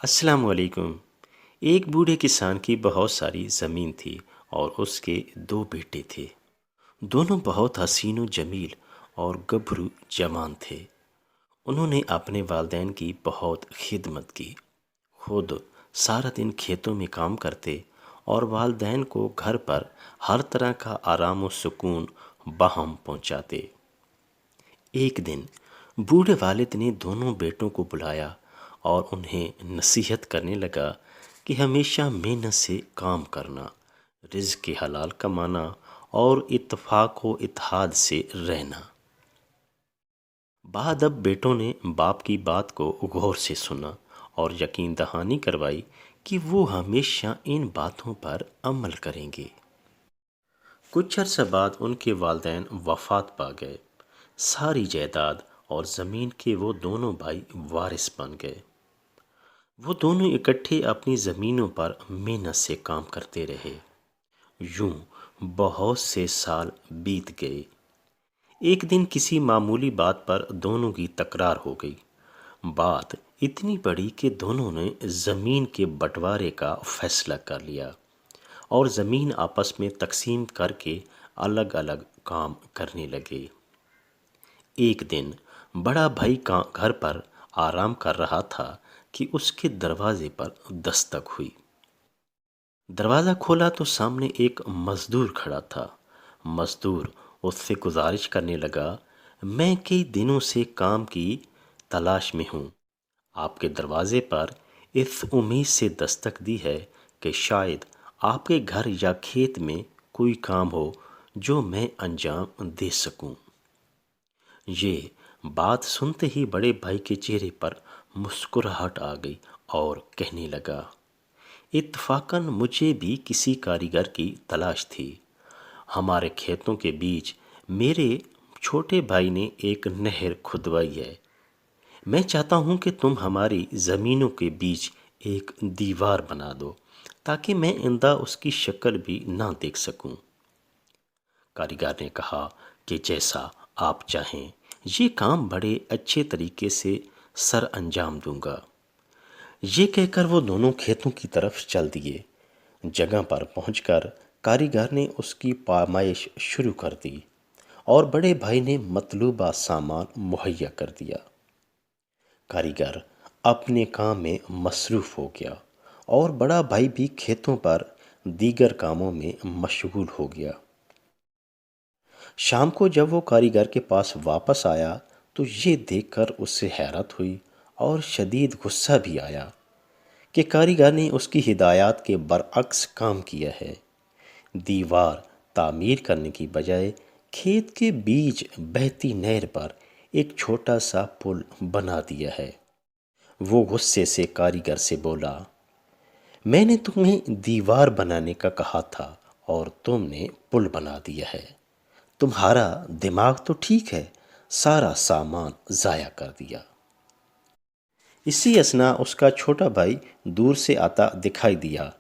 السلام علیکم۔ ایک بوڑھے کسان کی بہت ساری زمین تھی اور اس کے دو بیٹے تھے۔ دونوں بہت حسین و جمیل اور گبھرو جوان تھے۔ انہوں نے اپنے والدین کی بہت خدمت کی۔ خود سارا دن کھیتوں میں کام کرتے اور والدین کو گھر پر ہر طرح کا آرام و سکون باہم پہنچاتے۔ ایک دن بوڑھے والد نے دونوں بیٹوں کو بلایا اور انہیں نصیحت کرنے لگا کہ ہمیشہ محنت سے کام کرنا، رزق کے حلال کمانا اور اتفاق و اتحاد سے رہنا۔ بعد اب بیٹوں نے باپ کی بات کو غور سے سنا اور یقین دہانی کروائی کہ وہ ہمیشہ ان باتوں پر عمل کریں گے۔ کچھ عرصہ بعد ان کے والدین وفات پا گئے۔ ساری جائیداد اور زمین کے وہ دونوں بھائی وارث بن گئے۔ وہ دونوں اکٹھے اپنی زمینوں پر محنت سے کام کرتے رہے۔ یوں بہت سے سال بیت گئے۔ ایک دن کسی معمولی بات پر دونوں کی تکرار ہو گئی۔ بات اتنی بڑی کہ دونوں نے زمین کے بٹوارے کا فیصلہ کر لیا اور زمین آپس میں تقسیم کر کے الگ الگ کام کرنے لگے۔ ایک دن بڑا بھائی گھر پر آرام کر رہا تھا کہ اس کے دروازے پر دستک ہوئی۔ دروازہ کھولا تو سامنے ایک مزدور کھڑا تھا۔ مزدور اس سے گزارش کرنے لگا، میں کئی دنوں سے کام کی تلاش میں ہوں۔ آپ کے دروازے پر اس امید سے دستک دی ہے کہ شاید آپ کے گھر یا کھیت میں کوئی کام ہو جو میں انجام دے سکوں۔ یہ بات سنتے ہی بڑے بھائی کے چہرے پر مسکراہٹ آ گئی اور کہنے لگا، اتفاقاً مجھے بھی کسی کاریگر کی تلاش تھی۔ ہمارے کھیتوں کے بیچ میرے چھوٹے بھائی نے ایک نہر کھدوائی ہے۔ میں چاہتا ہوں کہ تم ہماری زمینوں کے بیچ ایک دیوار بنا دو تاکہ میں آئندہ اس کی شکل بھی نہ دیکھ سکوں۔ کاریگر نے کہا کہ جیسا آپ چاہیں، یہ کام بڑے اچھے طریقے سے سر انجام دوں گا۔ یہ کہہ کر وہ دونوں کھیتوں کی طرف چل دیے۔ جگہ پر پہنچ کر کاریگر نے اس کی پامائش شروع کر دی اور بڑے بھائی نے مطلوبہ سامان مہیا کر دیا۔ کاریگر اپنے کام میں مصروف ہو گیا اور بڑا بھائی بھی کھیتوں پر دیگر کاموں میں مشغول ہو گیا۔ شام کو جب وہ کاریگر کے پاس واپس آیا تو یہ دیکھ کر اس سے حیرت ہوئی اور شدید غصہ بھی آیا کہ کاریگر نے اس کی ہدایات کے برعکس کام کیا ہے۔ دیوار تعمیر کرنے کی بجائے کھیت کے بیچ بہتی نہر پر ایک چھوٹا سا پل بنا دیا ہے۔ وہ غصے سے کاریگر سے بولا، میں نے تمہیں دیوار بنانے کا کہا تھا اور تم نے پل بنا دیا ہے۔ تمہارا دماغ تو ٹھیک ہے، سارا سامان ضائع کر دیا۔ اسی اثنا اس کا چھوٹا بھائی دور سے آتا دکھائی دیا۔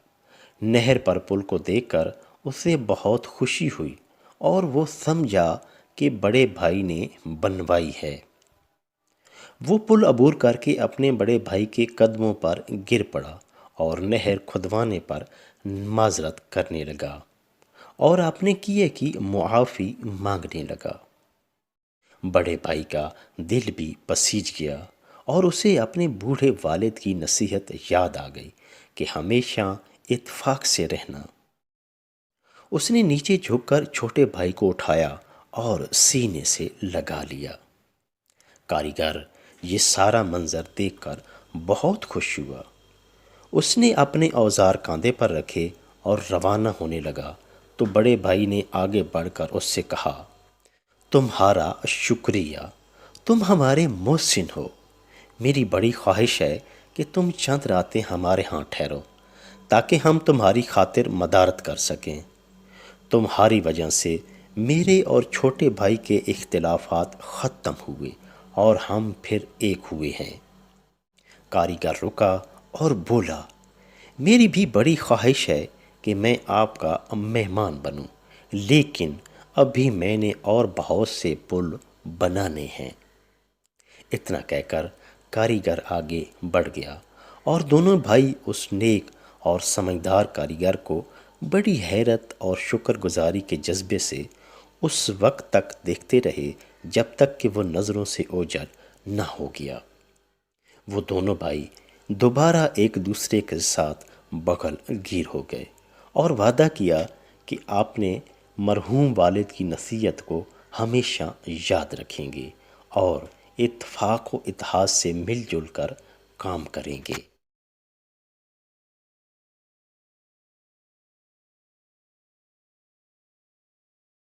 نہر پر پل کو دیکھ کر اسے بہت خوشی ہوئی اور وہ سمجھا کہ بڑے بھائی نے بنوائی ہے۔ وہ پل عبور کر کے اپنے بڑے بھائی کے قدموں پر گر پڑا اور نہر کھدوانے پر معذرت کرنے لگا اور اپنے کیے کی معافی مانگنے لگا۔ بڑے بھائی کا دل بھی پسیج گیا اور اسے اپنے بوڑھے والد کی نصیحت یاد آ گئی کہ ہمیشہ اتفاق سے رہنا۔ اس نے نیچے جھک کر چھوٹے بھائی کو اٹھایا اور سینے سے لگا لیا۔ کاریگر یہ سارا منظر دیکھ کر بہت خوش ہوا۔ اس نے اپنے اوزار کاندھے پر رکھے اور روانہ ہونے لگا تو بڑے بھائی نے آگے بڑھ کر اس سے کہا، تمہارا شکریہ، تم ہمارے محسن ہو۔ میری بڑی خواہش ہے کہ تم چند راتیں ہمارے ہاں ٹھہرو تاکہ ہم تمہاری خاطر مدارت کر سکیں۔ تمہاری وجہ سے میرے اور چھوٹے بھائی کے اختلافات ختم ہوئے اور ہم پھر ایک ہوئے ہیں۔ کاریگر رکا اور بولا، میری بھی بڑی خواہش ہے کہ میں آپ کا مہمان بنوں، لیکن ابھی میں نے اور بہت سے پل بنانے ہیں۔ اتنا کہہ کر کاریگر آگے بڑھ گیا اور دونوں بھائی اس نیک اور سمجھدار کاریگر کو بڑی حیرت اور شکر گزاری کے جذبے سے اس وقت تک دیکھتے رہے جب تک کہ وہ نظروں سے اوجھل نہ ہو گیا۔ وہ دونوں بھائی دوبارہ ایک دوسرے کے ساتھ بغل گیر ہو گئے اور وعدہ کیا کہ اپنے مرحوم والد کی نصیحت کو ہمیشہ یاد رکھیں گے اور اتفاق و اتحاد سے مل جل کر کام کریں گے۔